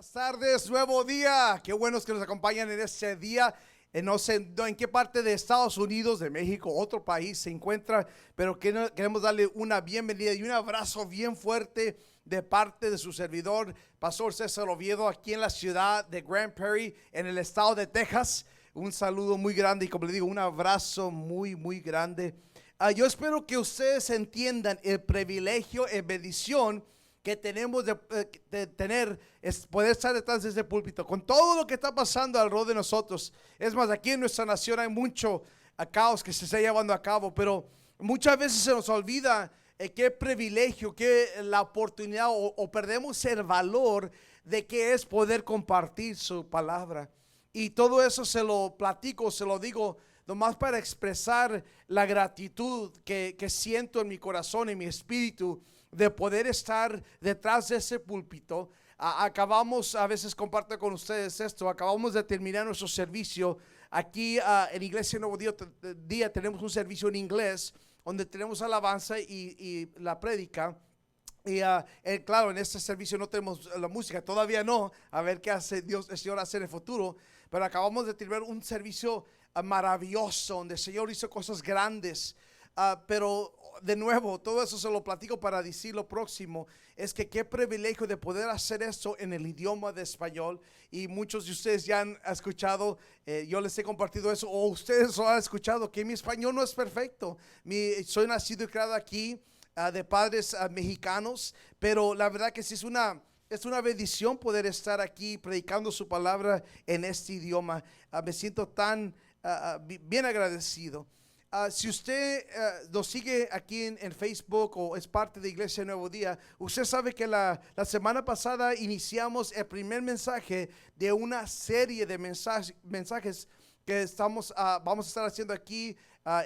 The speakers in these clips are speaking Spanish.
Buenas tardes, nuevo día. Qué buenos que nos acompañan en este día. No sé en qué parte de Estados Unidos, de México, otro país se encuentra, pero queremos darle una bienvenida y un abrazo bien fuerte de parte de su servidor, Pastor César Oviedo, aquí en la ciudad de Grand Prairie, en el estado de Texas. Un saludo muy grande y, como le digo, un abrazo muy grande. Yo espero que ustedes entiendan el privilegio y bendición que tenemos de tener, es poder estar detrás de este púlpito con todo lo que está pasando alrededor de nosotros. Es más, aquí en nuestra nación hay mucho caos que se está llevando a cabo, pero muchas veces se nos olvida qué privilegio, qué la oportunidad o perdemos el valor de que es poder compartir su palabra. Y todo eso se lo platico, se lo digo nomás para expresar la gratitud que siento en mi corazón, en mi espíritu, de poder estar detrás de ese púlpito. Acabamos, a veces comparto con ustedes esto, acabamos de terminar nuestro servicio aquí en Iglesia Nuevo Día. Tenemos un servicio en inglés donde tenemos alabanza y la prédica. Y claro, en este servicio no tenemos la música, todavía no, a ver qué hace Dios, el Señor hace en el futuro, pero acabamos de tener un servicio maravilloso donde el Señor hizo cosas grandes. Pero de nuevo, todo eso se lo platico para decir lo próximo, es que qué privilegio de poder hacer esto en el idioma de español. Y muchos de ustedes ya han escuchado, yo les he compartido eso, o ustedes lo han escuchado, que mi español no es perfecto. Soy nacido y criado aquí, de padres mexicanos, pero la verdad que sí es una bendición poder estar aquí predicando su palabra en este idioma. Me siento tan bien agradecido. Si usted nos sigue aquí en Facebook o es parte de Iglesia Nuevo Día, usted sabe que la semana pasada iniciamos el primer mensaje de una serie de mensajes que vamos a estar haciendo aquí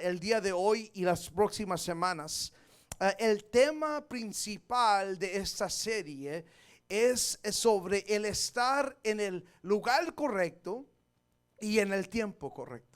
el día de hoy y las próximas semanas. El tema principal de esta serie es sobre el estar en el lugar correcto y en el tiempo correcto.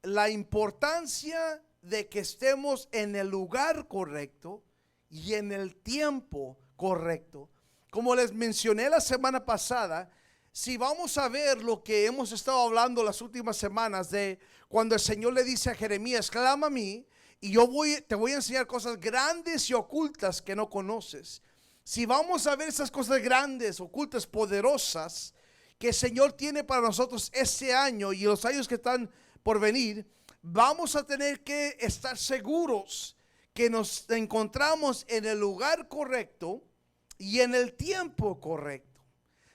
La importancia de que estemos en el lugar correcto y en el tiempo correcto. Como les mencioné la semana pasada, si vamos a ver lo que hemos estado hablando las últimas semanas, de cuando el Señor le dice a Jeremías: clama a mí y yo te voy a enseñar cosas grandes y ocultas que no conoces. Si vamos a ver esas cosas grandes, ocultas, poderosas que el Señor tiene para nosotros este año y los años que están por venir, vamos a tener que estar seguros que nos encontramos en el lugar correcto y en el tiempo correcto.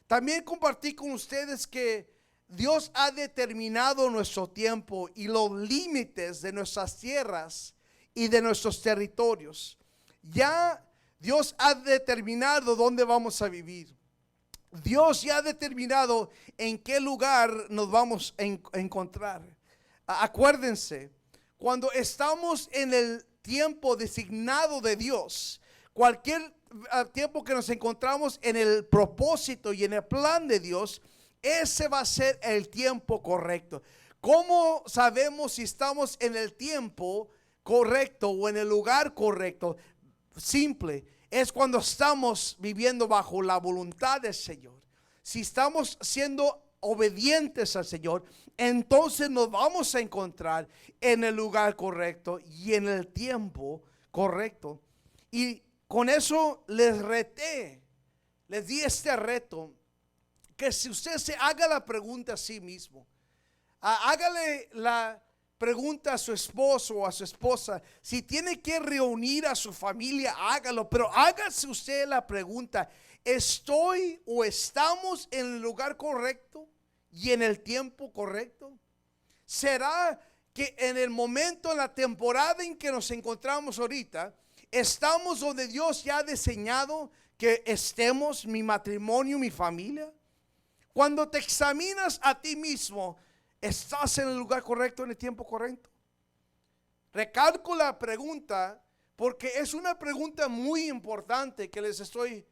También compartí con ustedes que Dios ha determinado nuestro tiempo y los límites de nuestras tierras y de nuestros territorios. Ya Dios ha determinado dónde vamos a vivir. Dios ya ha determinado en qué lugar nos vamos a encontrar. Acuérdense, cuando estamos en el tiempo designado de Dios, cualquier tiempo que nos encontramos en el propósito y en el plan de Dios, ese va a ser el tiempo correcto. ¿Cómo sabemos si estamos en el tiempo correcto o en el lugar correcto? Simple, es cuando estamos viviendo bajo la voluntad del Señor. Si estamos siendo obedientes al Señor, entonces nos vamos a encontrar en el lugar correcto y en el tiempo correcto. Y con eso les di este reto, que si usted se haga la pregunta a sí mismo, hágale la pregunta a su esposo o a su esposa. Si tiene que reunir a su familia, hágalo, pero hágase usted la pregunta: ¿estoy o estamos en el lugar correcto y en el tiempo correcto? ¿Será que en el momento, en la temporada en que nos encontramos ahorita, estamos donde Dios ya ha diseñado que estemos, mi matrimonio, mi familia? Cuando te examinas a ti mismo, ¿estás en el lugar correcto, en el tiempo correcto? Recalco la pregunta porque es una pregunta muy importante que les estoy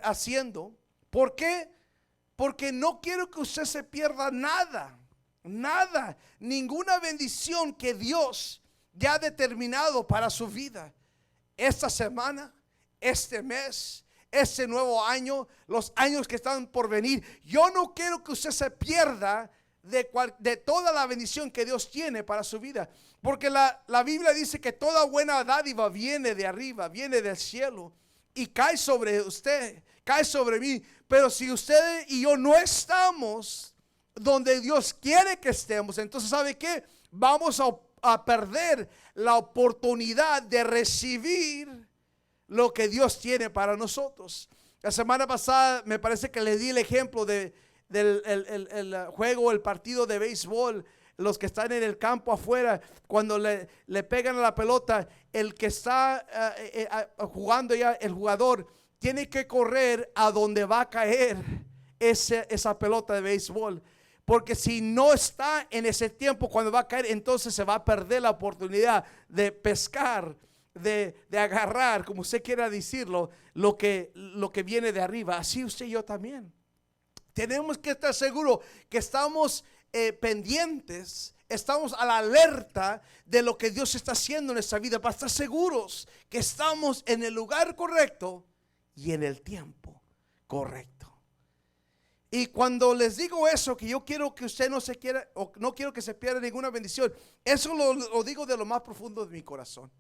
haciendo. ¿Por qué? Porque no quiero que usted se pierda nada, ninguna bendición que Dios ya ha determinado para su vida. Esta semana, este mes, ese nuevo año, los años que están por venir. Yo no quiero que usted se pierda de toda la bendición que Dios tiene para su vida. Porque la Biblia dice que toda buena dádiva viene de arriba, viene del cielo y cae sobre usted, cae sobre mí. Pero si usted y yo no estamos donde Dios quiere que estemos, entonces ¿sabe qué? Vamos a perder la oportunidad de recibir lo que Dios tiene para nosotros. La semana pasada me parece que le di el ejemplo del juego, el partido de béisbol. Los que están en el campo afuera, cuando le pegan a la pelota, el que está jugando ya, el jugador, tiene que correr a donde va a caer esa pelota de béisbol. Porque si no está en ese tiempo cuando va a caer, entonces se va a perder la oportunidad de pescar, de agarrar, como usted quiera decirlo, lo que viene de arriba. Así usted y yo también. Tenemos que estar seguros que estamos pendientes, estamos a la alerta de lo que Dios está haciendo en nuestra vida, para estar seguros que estamos en el lugar correcto y en el tiempo correcto. Y cuando les digo eso, que yo quiero que usted no se quiera, o no quiero que se pierda ninguna bendición, eso lo digo de lo más profundo de mi corazón.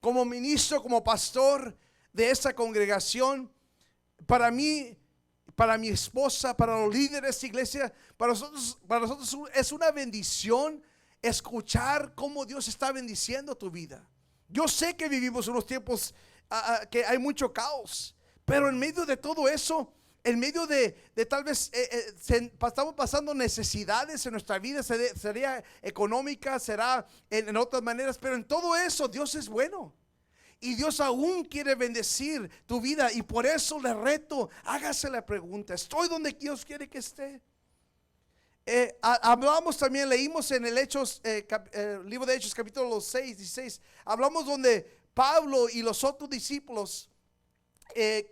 Como ministro, como pastor de esta congregación, para mí, para mi esposa, para los líderes de esta iglesia, para nosotros es una bendición escuchar cómo Dios está bendiciendo tu vida. Yo sé que vivimos unos tiempos que hay mucho caos, pero en medio de todo eso, en medio de tal vez estamos pasando necesidades en nuestra vida, sería económica, será en otras maneras, pero en todo eso Dios es bueno. Y Dios aún quiere bendecir tu vida. Y por eso le reto, hágase la pregunta: ¿estoy donde Dios quiere que esté? Hablamos también, leímos en el libro de Hechos capítulo 6, 16. Hablamos donde Pablo y los otros discípulos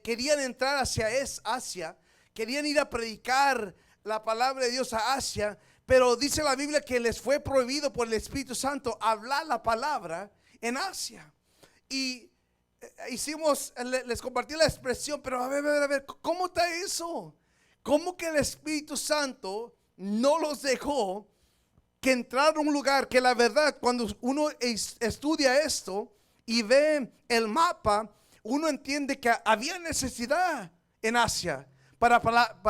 querían entrar hacia Asia. Querían ir a predicar la palabra de Dios a Asia. Pero dice la Biblia que les fue prohibido por el Espíritu Santo hablar la palabra en Asia. Y les compartí la expresión, pero a ver, ¿cómo está eso? ¿Cómo que el Espíritu Santo no los dejó que entrar a un lugar que la verdad, cuando uno estudia esto y ve el mapa, uno entiende que había necesidad en Asia para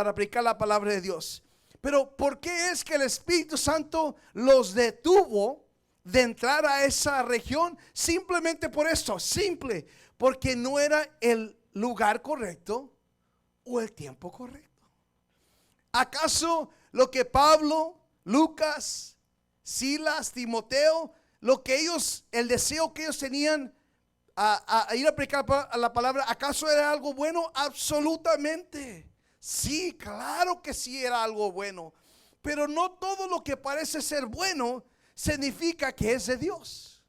aplicar la palabra de Dios? Pero ¿por qué es que el Espíritu Santo los detuvo de entrar a esa región? Simplemente por esto, simple, porque no era el lugar correcto o el tiempo correcto. ¿Acaso lo que Pablo, Lucas, Silas, Timoteo, el deseo que ellos tenían a ir a aplicar la palabra, acaso era algo bueno? Absolutamente. Sí, claro que sí era algo bueno, pero no todo lo que parece ser bueno significa que es de Dios.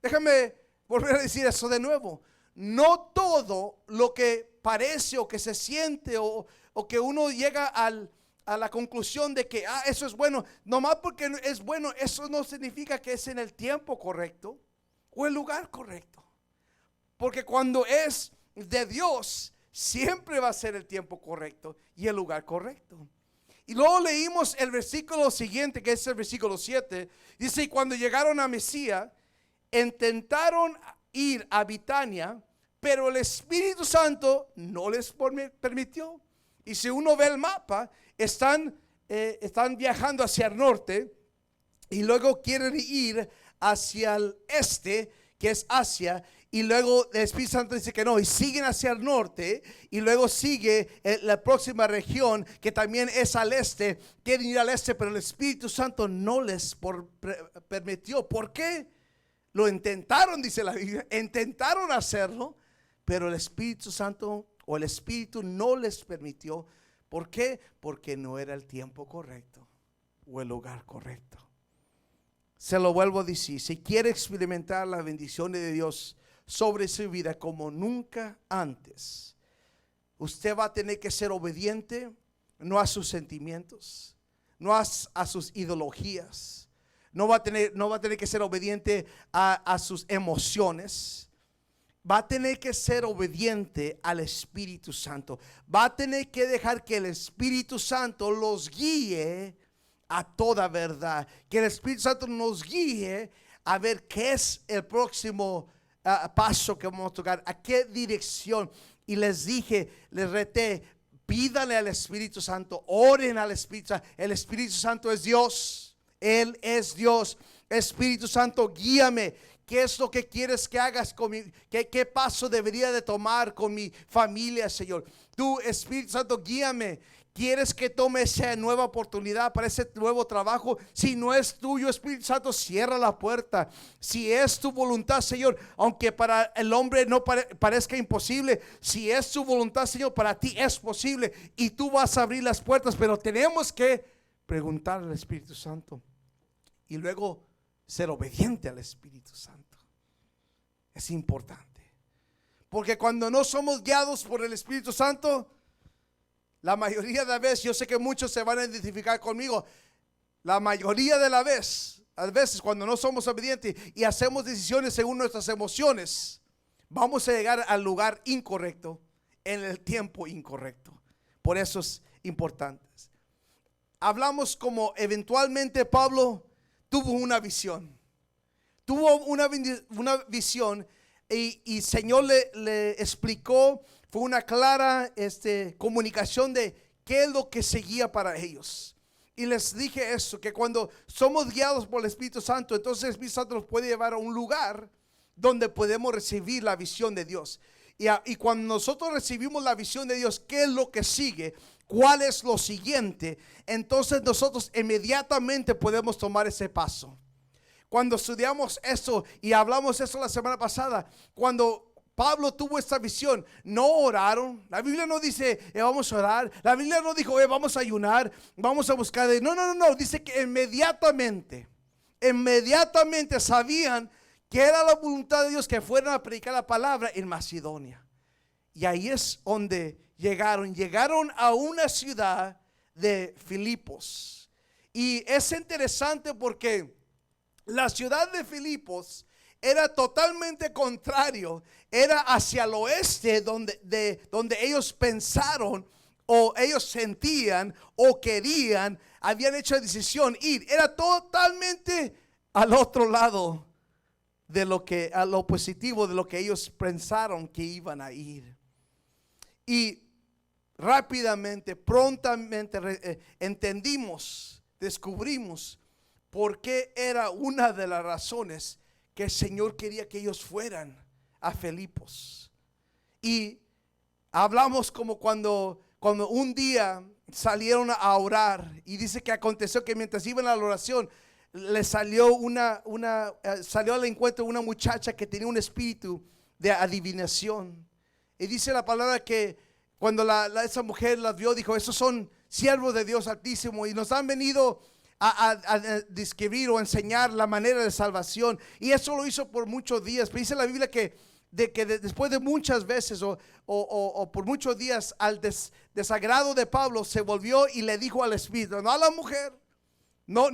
Déjame volver a decir eso de nuevo. No todo lo que parece o que se siente o que uno llega a la conclusión de que eso es bueno, nomás porque es bueno, eso no significa que es en el tiempo correcto o el lugar correcto. Porque cuando es de Dios, siempre va a ser el tiempo correcto y el lugar correcto. Y luego leímos el versículo siguiente, que es el versículo 7. Dice: y cuando llegaron a Mesía, intentaron ir a Bitania, pero el Espíritu Santo no les permitió. Y si uno ve el mapa, están viajando hacia el norte y luego quieren ir hacia el este, que es Asia. Y luego el Espíritu Santo dice que no, y siguen hacia el norte. Y luego sigue la próxima región, que también es al este. Quieren ir al este, pero el Espíritu Santo no les permitió. ¿Por qué? Lo intentaron, dice la Biblia, intentaron hacerlo, pero el Espíritu Santo o el Espíritu no les permitió. ¿Por qué? Porque no era el tiempo correcto o el lugar correcto. Se lo vuelvo a decir: si quiere experimentar las bendiciones de Dios sobre su vida como nunca antes, usted va a tener que ser obediente, no a sus sentimientos, no a sus ideologías, no va a tener que ser obediente a sus emociones. va a tener que ser obediente al Espíritu Santo. Va a tener que dejar que el Espíritu Santo los guíe a toda verdad. Que el Espíritu Santo nos guíe a ver qué es el próximo paso que vamos a tocar, a qué dirección. Y les dije, les reté, pídanle al Espíritu Santo, oren al Espíritu Santo. El Espíritu Santo es Dios, Él es Dios. Espíritu Santo, guíame. ¿Qué es lo que quieres que hagas conmigo? ¿Qué paso debería de tomar con mi familia, Señor? Tú, Espíritu Santo, guíame. ¿Quieres que tome esa nueva oportunidad para ese nuevo trabajo? Si no es tuyo, Espíritu Santo, cierra la puerta. Si es tu voluntad, Señor, aunque para el hombre no parezca imposible, si es tu voluntad, Señor, para ti es posible y tú vas a abrir las puertas, pero tenemos que preguntar al Espíritu Santo y luego ser obediente al Espíritu Santo. Es importante, porque cuando no somos guiados por el Espíritu Santo, la mayoría de las veces, yo sé que muchos se van a identificar conmigo, la mayoría de las veces, a veces cuando no somos obedientes y hacemos decisiones según nuestras emociones, vamos a llegar al lugar incorrecto en el tiempo incorrecto. Por eso es importante. Hablamos como eventualmente Pablo tuvo una visión. Tuvo una visión y Señor le explicó. Fue una clara comunicación de qué es lo que seguía para ellos. Y les dije eso, que cuando somos guiados por el Espíritu Santo, entonces el Espíritu Santo nos puede llevar a un lugar donde podemos recibir la visión de Dios. Y cuando nosotros recibimos la visión de Dios, ¿qué es lo que sigue? ¿Cuál es lo siguiente? Entonces nosotros inmediatamente podemos tomar ese paso. Cuando estudiamos eso y hablamos eso la semana pasada, cuando Pablo tuvo esta visión, no oraron. La Biblia no dice vamos a orar. La Biblia no dijo vamos a ayunar, vamos a buscar. No, dice que inmediatamente sabían que era la voluntad de Dios que fueran a predicar la palabra en Macedonia. Y ahí es donde llegaron a una ciudad de Filipos. Y es interesante porque la ciudad de Filipos era totalmente contrario, era hacia el oeste donde ellos pensaron o ellos sentían o querían, habían hecho la decisión ir. Era totalmente al otro lado de a lo positivo de lo que ellos pensaron que iban a ir. Y rápidamente, prontamente descubrimos por qué era una de las razones que el Señor quería que ellos fueran a Filipos. Y hablamos como cuando un día salieron a orar, y dice que aconteció que mientras iban a la oración le salió salió al encuentro una muchacha que tenía un espíritu de adivinación. Y dice la palabra que cuando esa mujer las vio, dijo: esos son siervos de Dios Altísimo y nos han venido a describir o enseñar la manera de salvación. Y eso lo hizo por muchos días. Pero dice la Biblia que después de muchas veces o por muchos días, al desagrado de Pablo, se volvió y le dijo al espíritu, no a la mujer, no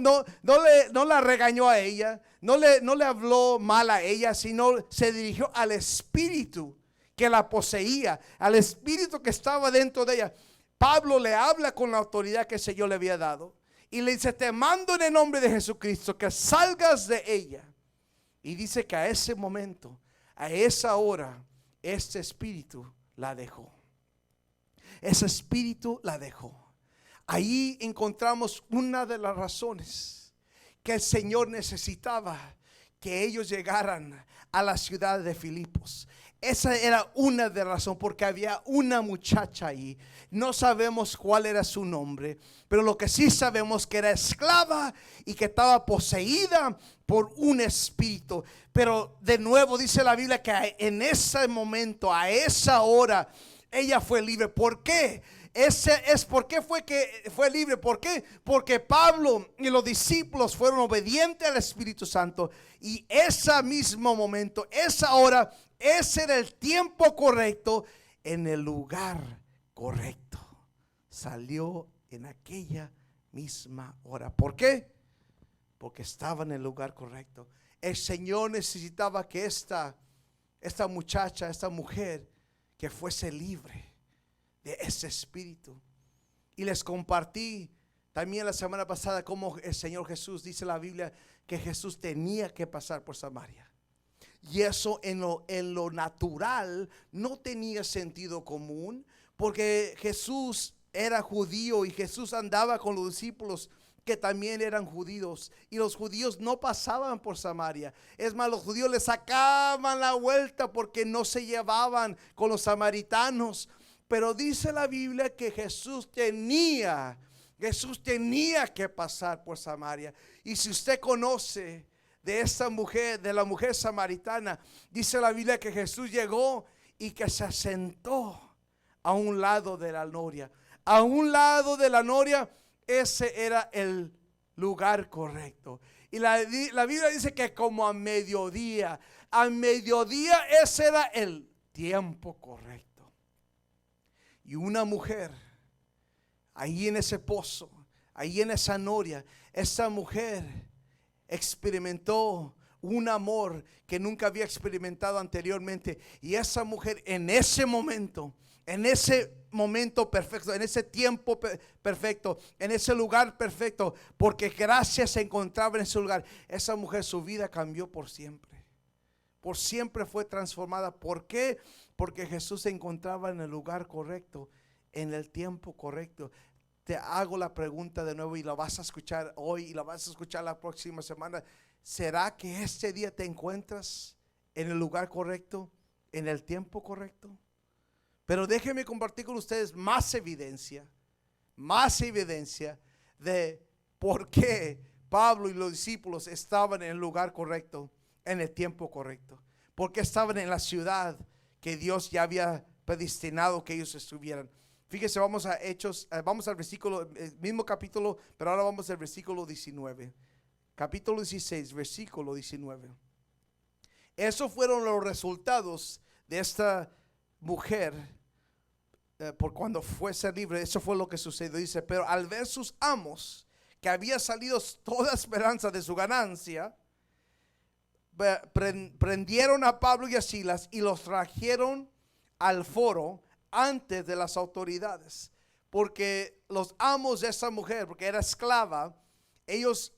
la regañó a ella, no le habló mal a ella, sino se dirigió al espíritu que la poseía, al espíritu que estaba dentro de ella. Pablo le habla con la autoridad que el Señor le había dado y le dice: te mando en el nombre de Jesucristo que salgas de ella. Y dice que a ese momento, a esa hora, este espíritu la dejó. Ese espíritu la dejó. Ahí encontramos una de las razones que el Señor necesitaba que ellos llegaran a la ciudad de Filipos. Esa era una de las razones, porque había una muchacha ahí. No sabemos cuál era su nombre, pero lo que sí sabemos que era esclava y que estaba poseída por un espíritu. Pero de nuevo dice la Biblia que en ese momento, a esa hora, ella fue libre. ¿Por qué? ¿Por qué fue que fue libre? ¿Por qué? Porque Pablo y los discípulos fueron obedientes al Espíritu Santo. Y ese mismo momento, esa hora, ese era el tiempo correcto, en el lugar correcto. Salió en aquella misma hora. ¿Por qué? Porque estaba en el lugar correcto. El Señor necesitaba que esta esta muchacha, esta mujer, que fuese libre de ese espíritu. Y les compartí también la semana pasada cómo el Señor Jesús, dice la Biblia, que Jesús tenía que pasar por Samaria. Y eso en lo natural no tenía sentido común, porque Jesús era judío y Jesús andaba con los discípulos que también eran judíos, y los judíos no pasaban por Samaria. Es más, los judíos le sacaban la vuelta porque no se llevaban con los samaritanos. Pero dice la Biblia que Jesús tenía que pasar por Samaria. Y si usted conoce de esta mujer, de la mujer samaritana, dice la Biblia que Jesús llegó y que se sentó a un lado de la noria. A un lado de la noria, ese era el lugar correcto. Y la Biblia dice que como a mediodía ese era el tiempo correcto. Y una mujer, ahí en ese pozo, ahí en esa noria, esa mujer experimentó un amor que nunca había experimentado anteriormente. Y esa mujer en ese momento perfecto, en ese tiempo perfecto, en ese lugar perfecto, porque gracia se encontraba en ese lugar, esa mujer, su vida cambió por siempre. Por siempre fue transformada. ¿Por qué? Porque Jesús se encontraba en el lugar correcto, en el tiempo correcto. Te hago la pregunta de nuevo, y la vas a escuchar hoy y la vas a escuchar la próxima semana. ¿Será que este día te encuentras en el lugar correcto, en el tiempo correcto? Pero déjenme compartir con ustedes más evidencia de por qué Pablo y los discípulos estaban en el lugar correcto, en el tiempo correcto. Porque estaban en la ciudad que Dios ya había predestinado que ellos estuvieran. Fíjese, vamos a Hechos, vamos al versículo, el mismo capítulo, pero ahora vamos al versículo 19. Capítulo 16, versículo 19. Esos fueron los resultados de esta mujer por cuando fuese libre. Eso fue lo que sucedió. Dice: pero al ver sus amos que había salido toda esperanza de su ganancia, prendieron a Pablo y a Silas y los trajeron al foro antes de las autoridades, porque los amos de esa mujer, porque era esclava, ellos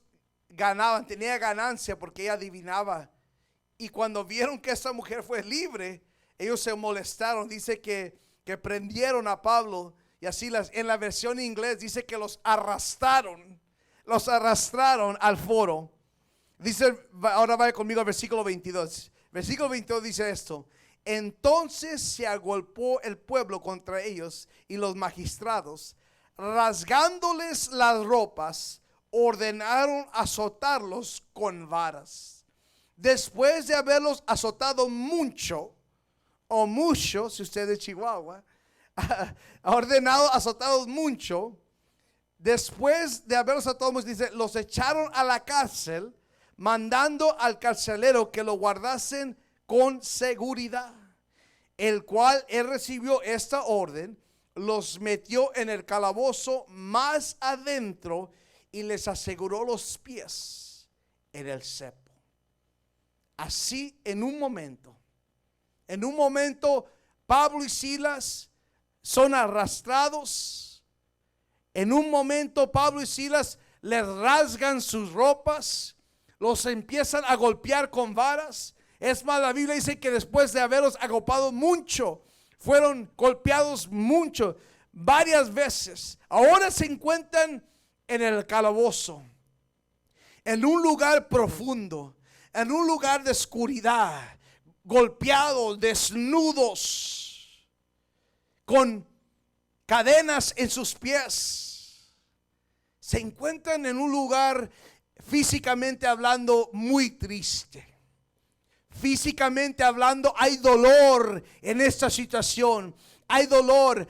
ganaban, tenía ganancia porque ella adivinaba. Y cuando vieron que esa mujer fue libre, ellos se molestaron. Dice que prendieron a Pablo y a Silas. En la versión en inglés dice que los arrastraron al foro. Dice, ahora vaya conmigo al versículo 22. Versículo 22 dice esto: entonces se agolpó el pueblo contra ellos y los magistrados, rasgándoles las ropas, ordenaron azotarlos con varas. Después de haberlos azotado mucho, si usted es de Chihuahua, ha ordenado azotados mucho. Después de haberlos azotado mucho, dice, los echaron a la cárcel, mandando al carcelero que lo guardasen con seguridad, el cual él recibió esta orden, los metió en el calabozo más adentro y les aseguró los pies en el cepo. Así en un momento, Pablo y Silas son arrastrados. En un momento Pablo y Silas les rasgan sus ropas, los empiezan a golpear con varas. Es más, la Biblia dice que después de haberlos agolpado mucho, fueron golpeados mucho, varias veces. Ahora se encuentran en el calabozo, en un lugar profundo, en un lugar de oscuridad, golpeados, desnudos, con cadenas en sus pies. Se encuentran en un lugar, físicamente hablando, muy triste. Físicamente hablando, hay dolor en esta situación. Hay dolor,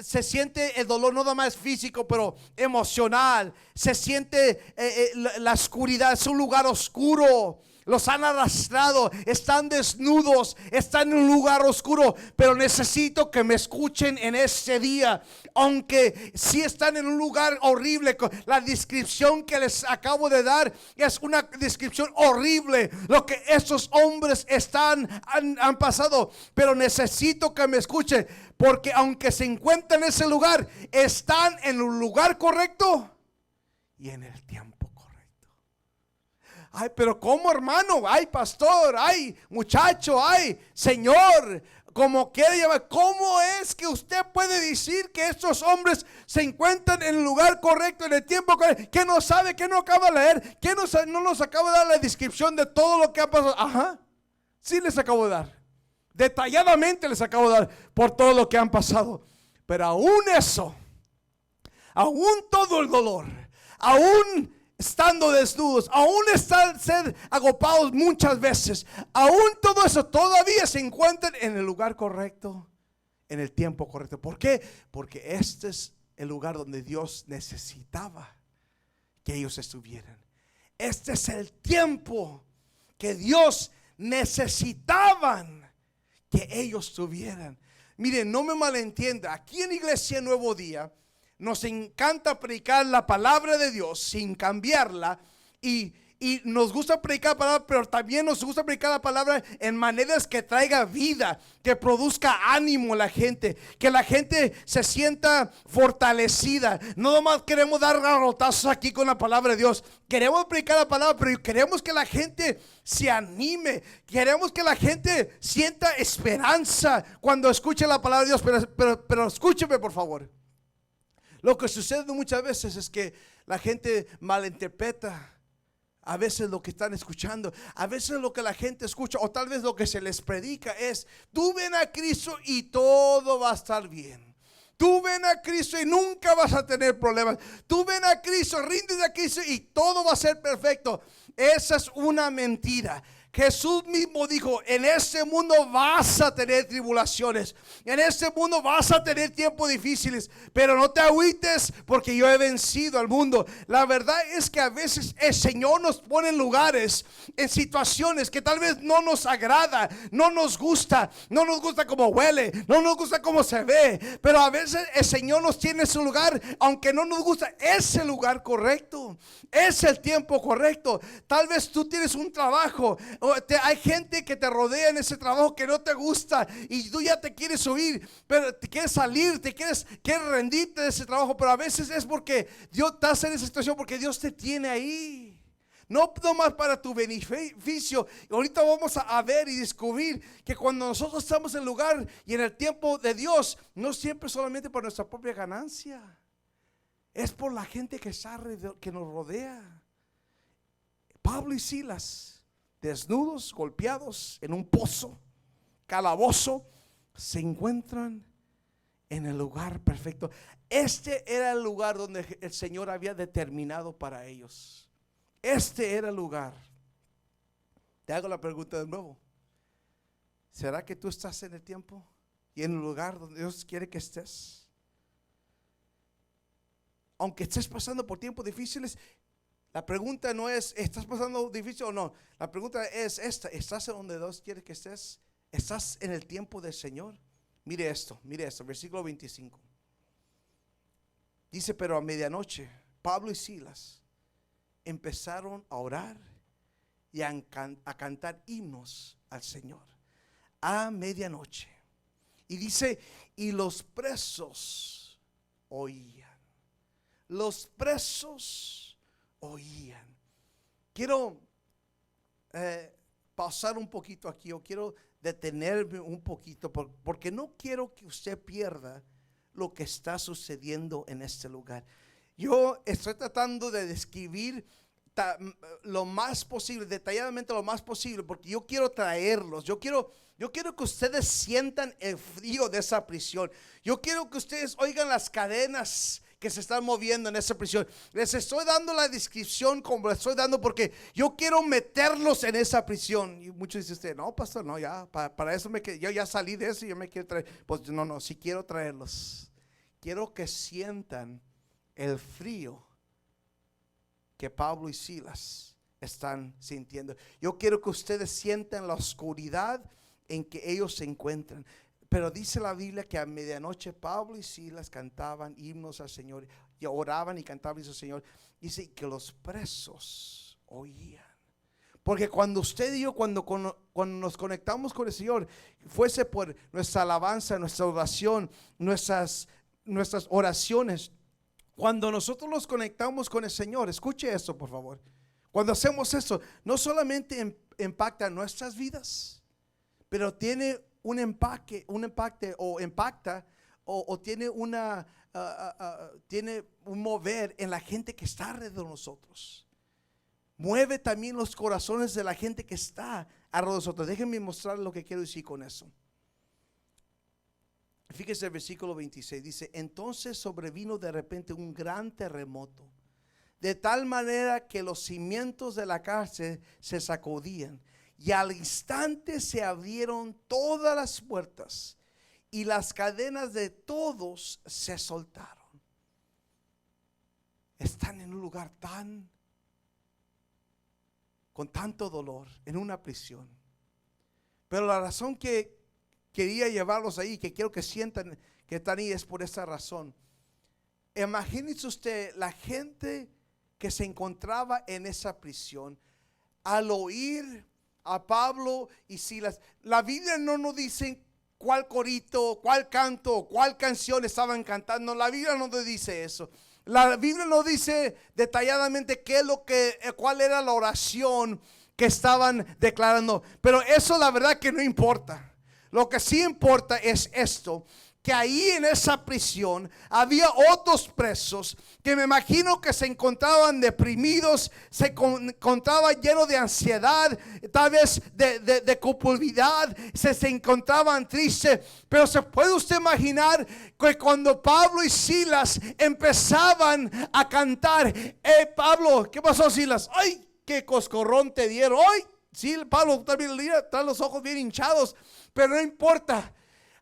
se siente el dolor no nada más físico, pero emocional. Se siente la oscuridad, es un lugar oscuro. los han arrastrado, están desnudos, están en un lugar oscuro, pero necesito que me escuchen en este día. Aunque sí están en un lugar horrible, la descripción que les acabo de dar es una descripción horrible, lo que estos hombres han pasado, pero necesito que me escuchen, porque aunque se encuentran en ese lugar, están en un lugar correcto y en el tiempo correcto. Ay, pero ¿cómo, hermano? Ay, pastor, ay, muchacho, ay, señor, como quiera llamar. ¿Cómo es que usted puede decir que estos hombres se encuentran en el lugar correcto, en el tiempo correcto? ¿Que no sabe, que no acaba de leer? ¿Que no nos acaba de dar la descripción de todo lo que ha pasado? Ajá, sí les acabo de dar. Detalladamente les acabo de dar por todo lo que han pasado. Pero aún eso, aún todo el dolor, aún estando desnudos, aún ser agopados muchas veces, aún todo eso, todavía se encuentran en el lugar correcto, en el tiempo correcto. ¿Por qué? Porque este es el lugar donde Dios necesitaba que ellos estuvieran. Este es el tiempo que Dios necesitaban que ellos tuvieran. Miren, no me malentienda, aquí en Iglesia Nuevo Día nos encanta predicar la palabra de Dios sin cambiarla, y nos gusta predicar la palabra, pero también nos gusta predicar la palabra en maneras que traiga vida, que produzca ánimo a la gente, que la gente se sienta fortalecida. No nomás queremos dar garrotazos aquí con la palabra de Dios, queremos predicar la palabra, pero queremos que la gente se anime, queremos que la gente sienta esperanza cuando escuche la palabra de Dios. Pero escúcheme, por favor. Lo que sucede muchas veces es que la gente malinterpreta a veces lo que están escuchando. A veces lo que la gente escucha, o tal vez lo que se les predica, es: tú ven a Cristo y todo va a estar bien. Tú ven a Cristo y nunca vas a tener problemas. Tú ven a Cristo, ríndete a Cristo y todo va a ser perfecto. Esa es una mentira. Jesús mismo dijo: en este mundo vas a tener tribulaciones, en este mundo vas a tener tiempos difíciles, pero no te agüites, porque yo he vencido al mundo. La verdad es que a veces el Señor nos pone en lugares, en situaciones que tal vez no nos agrada, no nos gusta cómo huele, no nos gusta cómo se ve, pero a veces el Señor nos tiene en su lugar, aunque no nos gusta. Es el lugar correcto, es el tiempo correcto. Tal vez tú tienes un trabajo, hay gente que te rodea en ese trabajo que no te gusta y tú ya te quieres huir, pero te quieres salir, quieres rendirte de ese trabajo, pero a veces es porque Dios estás en esa situación, porque Dios te tiene ahí. No más para tu beneficio. Y ahorita vamos a ver y descubrir que cuando nosotros estamos en el lugar y en el tiempo de Dios, no siempre solamente por nuestra propia ganancia, es por la gente que nos rodea. Pablo y Silas, desnudos, golpeados en un pozo, calabozo, se encuentran en el lugar perfecto. Este era el lugar donde el Señor había determinado para ellos. Este era el lugar. Te hago la pregunta de nuevo: ¿será que tú estás en el tiempo y en el lugar donde Dios quiere que estés? Aunque estés pasando por tiempos difíciles, la pregunta no es: ¿estás pasando difícil o no? La pregunta es esta: ¿estás en donde Dios quiere que estés? ¿Estás en el tiempo del Señor? Mire esto, versículo 25. Dice: pero a medianoche Pablo y Silas empezaron a orar y a cantar himnos al Señor. A medianoche. Y dice: y los presos oían. Los presos oían. Quiero pausar un poquito aquí, o quiero detenerme un poquito, porque no quiero que usted pierda lo que está sucediendo en este lugar. Yo estoy tratando de describir lo más posible, detalladamente lo más posible, porque yo quiero traerlos. Yo quiero que ustedes sientan el frío de esa prisión. Yo quiero que ustedes oigan las cadenas que se están moviendo en esa prisión. Les estoy dando la descripción como les estoy dando, porque yo quiero meterlos en esa prisión. Y muchos dicen usted: no, pastor, no, ya para eso yo ya salí de eso y yo me quiero traer. Pues no, sí quiero traerlos. Quiero que sientan el frío que Pablo y Silas están sintiendo. Yo quiero que ustedes sientan la oscuridad en que ellos se encuentran. Pero dice la Biblia que a medianoche Pablo y Silas cantaban himnos al Señor, y oraban y cantaban himnos al Señor. Dice que los presos oían. Porque cuando usted y yo, cuando nos conectamos con el Señor, fuese por nuestra alabanza, nuestra oración, nuestras oraciones, cuando nosotros nos conectamos con el Señor, escuche esto por favor. Cuando hacemos eso, no solamente impacta nuestras vidas, pero tiene un impacto o impacta o tiene tiene un mover en la gente que está alrededor de nosotros. Mueve también los corazones de la gente que está alrededor de nosotros. Déjenme mostrar lo que quiero decir con eso. Fíjese el versículo 26. Dice: entonces sobrevino de repente un gran terremoto, de tal manera que los cimientos de la cárcel se sacudían, y al instante se abrieron todas las puertas y las cadenas de todos se soltaron. Están en un lugar con tanto dolor, en una prisión. Pero la razón que quería llevarlos ahí, que quiero que sientan que están ahí, es por esa razón. Imagínense usted la gente que se encontraba en esa prisión al oír a Pablo y Silas. La Biblia no nos dice cuál corito, cuál canto, cuál canción estaban cantando. La Biblia no nos dice eso. La Biblia no dice detalladamente cuál era la oración que estaban declarando. Pero eso la verdad que no importa. Lo que sí importa es esto: que ahí en esa prisión había otros presos que me imagino que se encontraban deprimidos, se encontraban llenos de ansiedad, tal vez de culpabilidad, se encontraban tristes. Pero se puede usted imaginar que cuando Pablo y Silas empezaban a cantar: Pablo, ¿qué pasó, Silas? Ay, qué coscorrón te dieron. Ay, sí, Pablo también trae los ojos bien hinchados, pero no importa.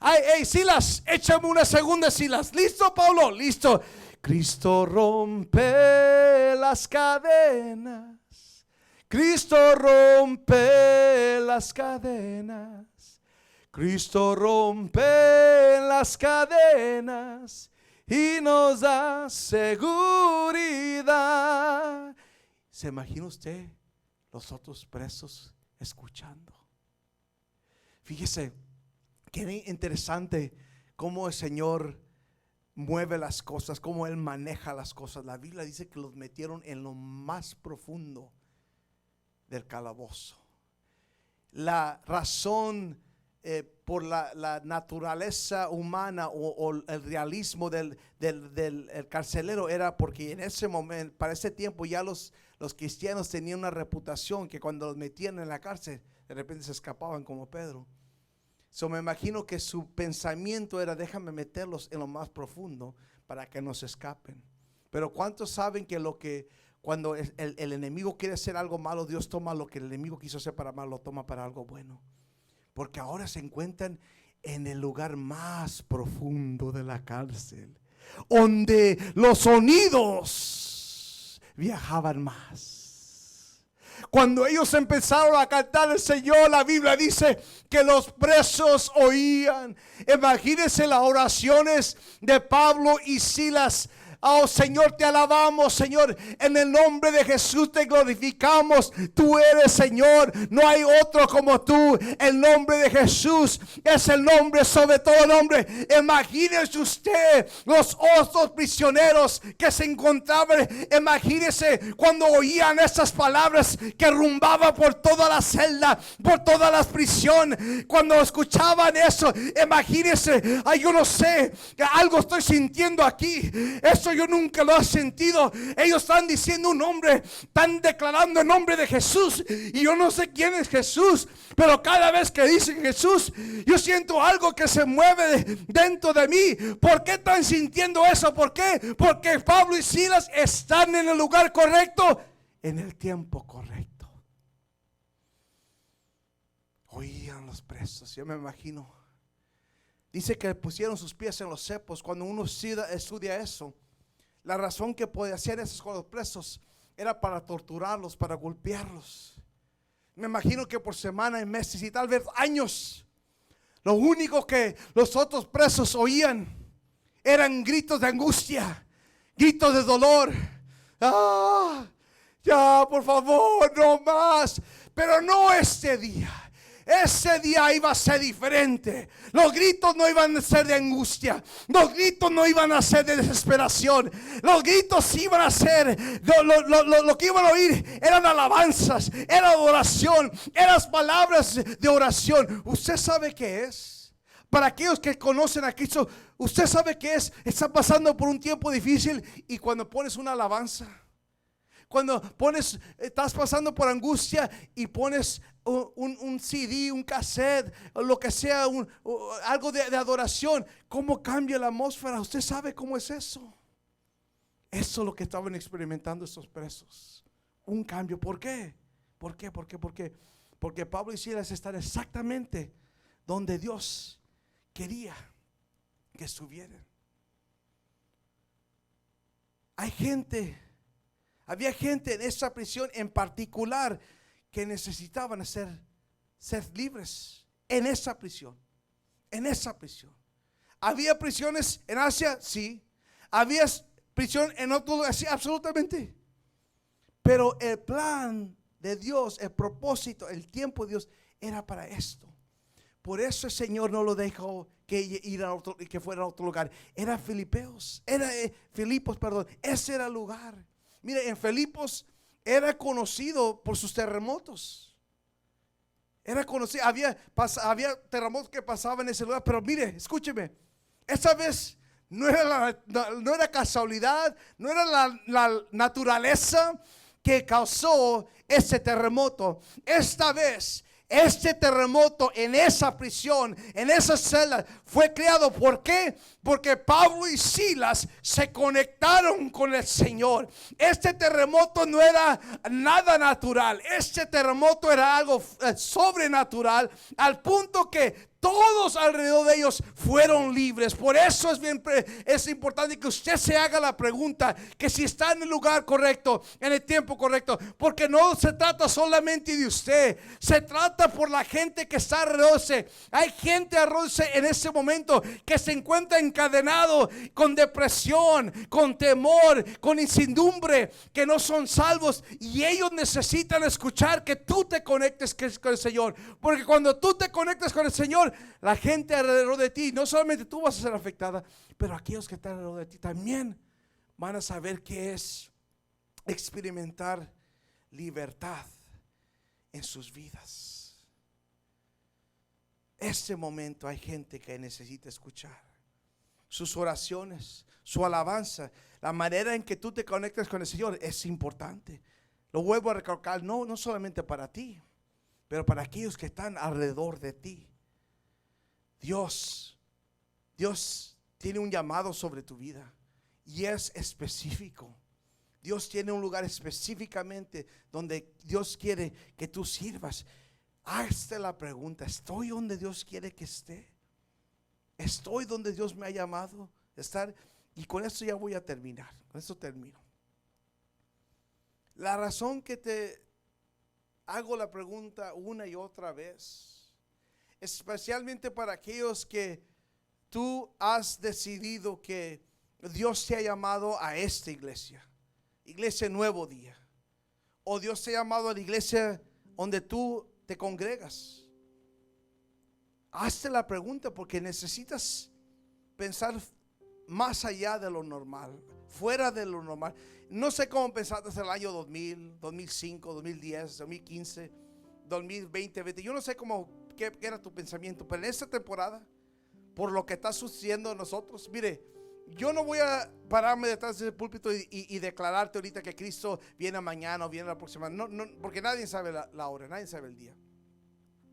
Hey, Silas, échame una segunda, Silas. ¿Listo, Pablo? Listo. Cristo rompe las cadenas. Cristo rompe las cadenas. Cristo rompe las cadenas y nos da seguridad. ¿Se imagina usted los otros presos escuchando? Fíjese. Qué interesante cómo el Señor mueve las cosas, cómo Él maneja las cosas. La Biblia dice que los metieron en lo más profundo del calabozo. La razón por la naturaleza humana o el realismo del carcelero era porque en ese momento, para ese tiempo, ya los cristianos tenían una reputación que cuando los metían en la cárcel, de repente se escapaban como Pedro. Me imagino que su pensamiento era: déjame meterlos en lo más profundo para que no se escapen. Pero ¿cuántos saben que cuando el enemigo quiere hacer algo malo, Dios toma lo que el enemigo quiso hacer para malo, lo toma para algo bueno? Porque ahora se encuentran en el lugar más profundo de la cárcel, donde los sonidos viajaban más. Cuando ellos empezaron a cantar el Señor, la Biblia dice que los presos oían. Imagínense las oraciones de Pablo y Silas. Oh Señor, te alabamos, Señor, en el nombre de Jesús te glorificamos. Tú eres, Señor, no hay otro como tú. El nombre de Jesús es el nombre sobre todo nombre. Imagínese usted los otros prisioneros que se encontraban. Imagínese cuando oían esas palabras que rumbaban por toda la celda, por toda la prisión. Cuando escuchaban eso, imagínese: ay, yo no sé, algo estoy sintiendo aquí. Eso yo nunca lo he sentido. Ellos están diciendo un nombre, están declarando el nombre de Jesús, y yo no sé quién es Jesús, pero cada vez que dicen Jesús, yo siento algo que se mueve dentro de mí. ¿Por qué están sintiendo eso? ¿Por qué? Porque Pablo y Silas están en el lugar correcto, en el tiempo correcto. Oían los presos, yo me imagino. Dice que pusieron sus pies en los cepos. Cuando uno estudia eso, la razón que puede hacer eso con los presos era para torturarlos, para golpearlos. Me imagino que por semanas, meses y tal vez años, lo único que los otros presos oían eran gritos de angustia, gritos de dolor. Ah, ya, por favor, no más. Pero no este día. Ese día iba a ser diferente. Los gritos no iban a ser de angustia. Los gritos no iban a ser de desesperación. Los gritos iban a ser, lo que iban a oír eran alabanzas, era adoración, eran palabras de oración. ¿Usted sabe qué es? Para aquellos que conocen a Cristo, usted sabe qué es. Está pasando por un tiempo difícil y cuando pones una alabanza, cuando estás pasando por angustia y pones un CD, un cassette, o lo que sea, algo de adoración, ¿cómo cambia la atmósfera? ¿Usted sabe cómo es eso? Eso es lo que estaban experimentando estos presos. Un cambio. ¿Por qué? ¿Por qué? ¿Por qué? ¿Por qué? Porque Pablo y Silas están exactamente donde Dios quería que estuvieran. Había gente en esa prisión en particular que necesitaban ser libres en esa prisión. En esa prisión. ¿Había prisiones en Asia? Sí. ¿Había prisión en otro lugar? Sí, absolutamente. Pero el plan de Dios, el propósito, el tiempo de Dios era para esto. Por eso el Señor no lo dejó que fuera a otro lugar. Era Filipos, perdón. Ese era el lugar. Mire, en Filipos era conocido por sus terremotos. Era conocido, había terremotos que pasaban en ese lugar. Pero mire, escúcheme, esa vez no era casualidad, no era la naturaleza que causó ese terremoto. Esta vez este terremoto en esa prisión, en esa celda, fue creado. ¿Por qué? Porque Pablo y Silas se conectaron con el Señor. Este terremoto no era nada natural. Este terremoto era algo sobrenatural, al punto que todos alrededor de ellos fueron libres. Por eso es importante que usted se haga la pregunta, que si está en el lugar correcto, en el tiempo correcto, porque no se trata solamente de usted, se trata por la gente que está alrededor. Hay gente alrededor en ese momento que se encuentra encadenado con depresión, con temor, con incertidumbre, que no son salvos, y ellos necesitan escuchar que tú te conectes con el Señor, porque cuando tú te conectas con el Señor, la gente alrededor de ti, no solamente tú vas a ser afectada, pero aquellos que están alrededor de ti también van a saber qué es experimentar libertad en sus vidas. Este momento hay gente que necesita escuchar sus oraciones, su alabanza, la manera en que tú te conectas con el Señor es importante. Lo vuelvo a recalcar, no solamente para ti, pero para aquellos que están alrededor de ti. Dios tiene un llamado sobre tu vida y es específico. Dios tiene un lugar específicamente donde Dios quiere que tú sirvas. Hazte la pregunta: ¿estoy donde Dios quiere que esté? ¿Estoy donde Dios me ha llamado a estar? Y con esto ya voy a terminar. Con esto termino. La razón que te hago la pregunta una y otra vez, especialmente para aquellos que tú has decidido que Dios te ha llamado a esta iglesia Nuevo Día, o Dios te ha llamado a la iglesia donde tú te congregas. Hazte la pregunta, porque necesitas pensar más allá de lo normal, fuera de lo normal. No sé cómo pensaste en el año 2000, 2005, 2010, 2015, 2020. Yo no sé qué era tu pensamiento, pero en esta temporada, por lo que está sucediendo en nosotros, mire, yo no voy a pararme detrás del púlpito y declararte ahorita que Cristo viene mañana o viene la próxima. No, porque nadie sabe la hora, nadie sabe el día,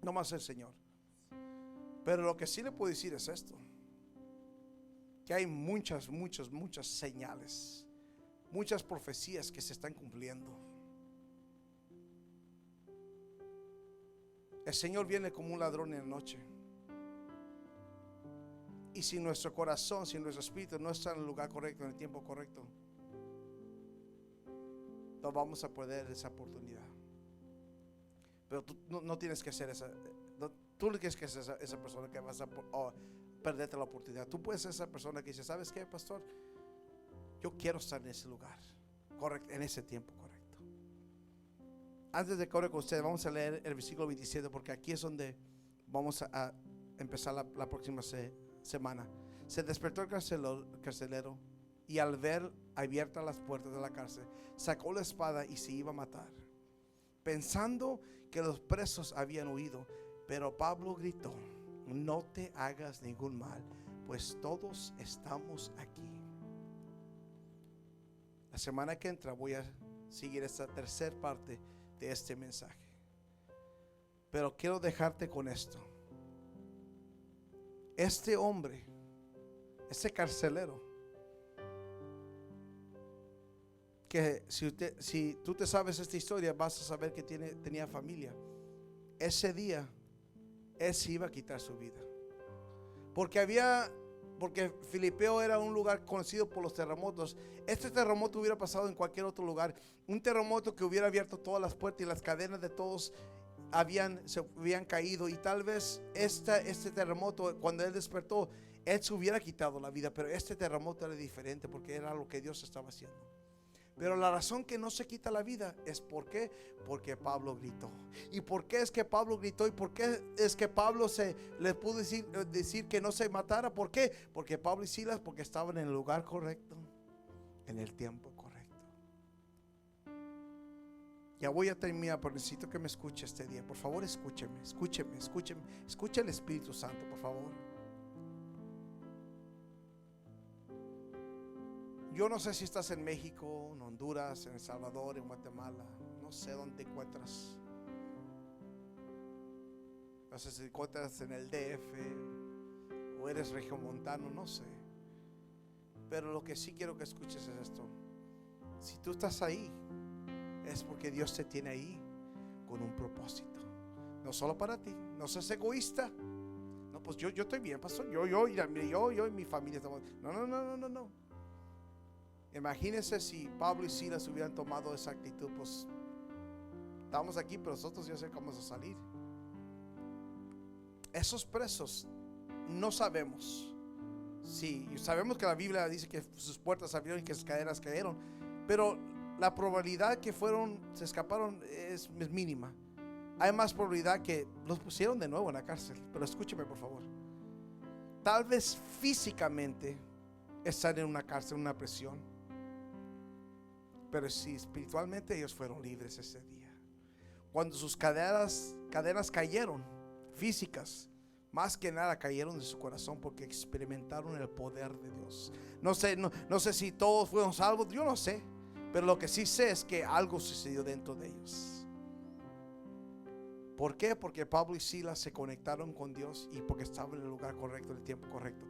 no más el Señor. Pero lo que sí le puedo decir es esto: que hay muchas señales, muchas profecías que se están cumpliendo. El Señor viene como un ladrón en la noche. Y si nuestro corazón, si nuestro espíritu no está en el lugar correcto, en el tiempo correcto, no vamos a perder esa oportunidad. Pero tú no tienes que ser tú no tienes que ser esa persona que vas a perderte la oportunidad. Tú puedes ser esa persona que dice, ¿sabes qué, pastor? Yo quiero estar en ese lugar, correcto, en ese tiempo correcto. Antes de que ore con ustedes, vamos a leer el versículo 27, porque aquí es donde vamos a empezar la próxima semana. Se despertó el carcelero, y al ver abiertas las puertas de la cárcel, sacó la espada y se iba a matar, pensando que los presos habían huido. Pero Pablo gritó, no te hagas ningún mal, pues todos estamos aquí. La semana que entra voy a seguir esta tercera parte de este mensaje, pero quiero dejarte con esto. Este hombre, este carcelero, que si tú te sabes esta historia, vas a saber que tenía familia. Ese día él se iba a quitar su vida, porque Filipeo era un lugar conocido por los terremotos. Este terremoto hubiera pasado en cualquier otro lugar, un terremoto que hubiera abierto todas las puertas y las cadenas de todos se habían caído, y tal vez este terremoto, cuando él despertó, él se hubiera quitado la vida. Pero este terremoto era diferente, porque era lo que Dios estaba haciendo. Pero la razón que no se quita la vida es porque Pablo gritó. ¿Y por qué es que Pablo gritó? ¿Y por qué es que Pablo le pudo decir que no se matara? ¿Por qué? Porque Pablo y Silas, porque estaban en el lugar correcto, en el tiempo correcto. Ya voy a terminar, pero necesito que me escuche este día. Por favor, escúcheme. Escuche el Espíritu Santo, por favor. Yo no sé si estás en México, en Honduras, en El Salvador, en Guatemala. No sé dónde te encuentras. No sé si te encuentras en el DF o eres regiomontano, no sé. Pero lo que sí quiero que escuches es esto. Si tú estás ahí, es porque Dios te tiene ahí con un propósito. No solo para ti. No seas egoísta. No, pues yo estoy bien, pastor. Yo y mi familia estamos. No. Imagínense si Pablo y Silas hubieran tomado esa actitud. Pues estamos aquí, pero nosotros ya sé cómo vamos a salir. Esos presos no sabemos. Sí, sabemos que la Biblia dice que sus puertas abrieron y que sus cadenas cayeron, pero la probabilidad que se escaparon es mínima. Hay más probabilidad que los pusieron de nuevo en la cárcel. Pero escúcheme, por favor. Tal vez físicamente están en una cárcel, en una prisión, pero si espiritualmente ellos fueron libres ese día. Cuando sus cadenas cayeron, físicas, más que nada cayeron de su corazón, porque experimentaron el poder de Dios. No sé si todos fueron salvos, yo no sé, pero lo que sí sé es que algo sucedió dentro de ellos. ¿Por qué? Porque Pablo y Silas se conectaron con Dios, y porque estaban en el lugar correcto, en el tiempo correcto.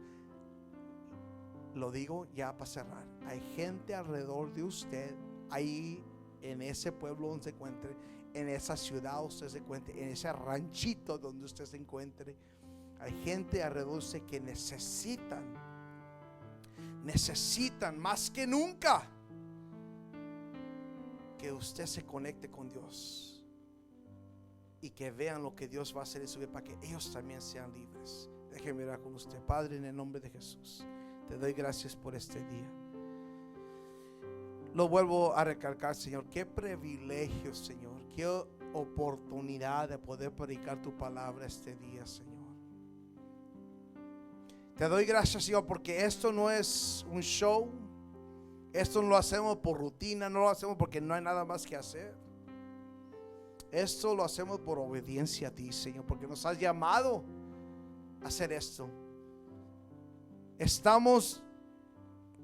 Lo digo ya para cerrar. Hay gente alrededor de usted, ahí en ese pueblo donde se encuentre, en esa ciudad usted se encuentre, en ese ranchito donde usted se encuentre. Hay gente alrededor de usted que necesitan más que nunca que usted se conecte con Dios y que vean lo que Dios va a hacer en su vida, para que ellos también sean libres. Déjeme orar con usted. Padre, en el nombre de Jesús, te doy gracias por este día. Lo vuelvo a recalcar, Señor. Qué privilegio, Señor. Qué oportunidad de poder predicar tu palabra este día, Señor. Te doy gracias, Señor, porque esto no es un show. Esto no lo hacemos por rutina, no lo hacemos porque no hay nada más que hacer. Esto lo hacemos por obediencia a ti, Señor, porque nos has llamado a hacer esto.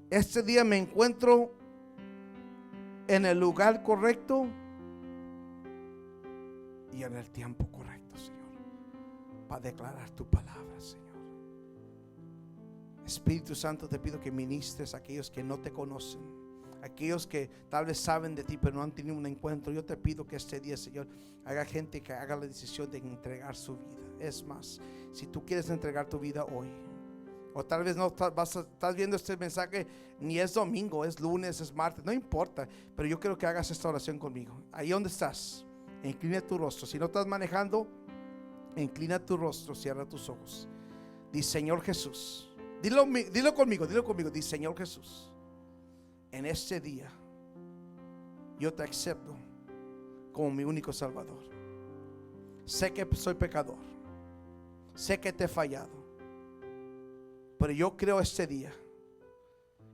Este día me encuentro en el lugar correcto y en el tiempo correcto, Señor, para declarar tu palabra, Señor. Espíritu Santo, te pido que ministres a aquellos que no te conocen, aquellos que tal vez saben de ti pero no han tenido un encuentro. Yo te pido que este día, Señor, haga gente que haga la decisión de entregar su vida. Es más, si tú quieres entregar tu vida hoy O tal vez no estás viendo este mensaje, ni es domingo, es lunes, es martes, no importa. Pero yo quiero que hagas esta oración conmigo. Ahí donde estás, inclina tu rostro. Si no estás manejando, inclina tu rostro, cierra tus ojos. Dice: Señor Jesús, dilo conmigo. Dice: Señor Jesús, en este día yo te acepto como mi único Salvador. Sé que soy pecador, sé que te he fallado, pero yo creo este día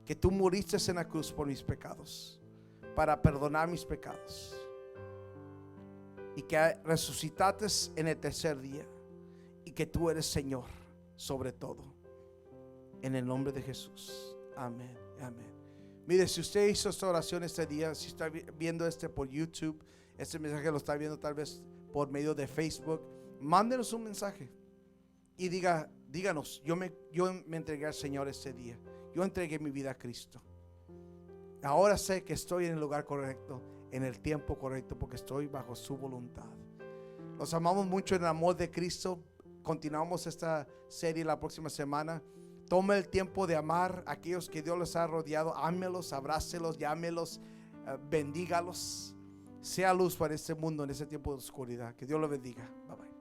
que tú moriste en la cruz por mis pecados, para perdonar mis pecados, y que resucitaste en el tercer día, y que tú eres Señor sobre todo. En el nombre de Jesús. Amén, amén. Mire, si usted hizo esta oración este día, si está viendo por YouTube, este mensaje lo está viendo tal vez por medio de Facebook, mándenos un mensaje y díganos: yo me entregué al Señor este día. Yo entregué mi vida a Cristo. Ahora sé que estoy en el lugar correcto, en el tiempo correcto, porque estoy bajo su voluntad. Los amamos mucho en el amor de Cristo. Continuamos esta serie la próxima semana. Tome el tiempo de amar a aquellos que Dios les ha rodeado. Ámelos, abrácelos, llámelos, bendígalos. Sea luz para este mundo en ese tiempo de oscuridad. Que Dios lo bendiga. Bye bye.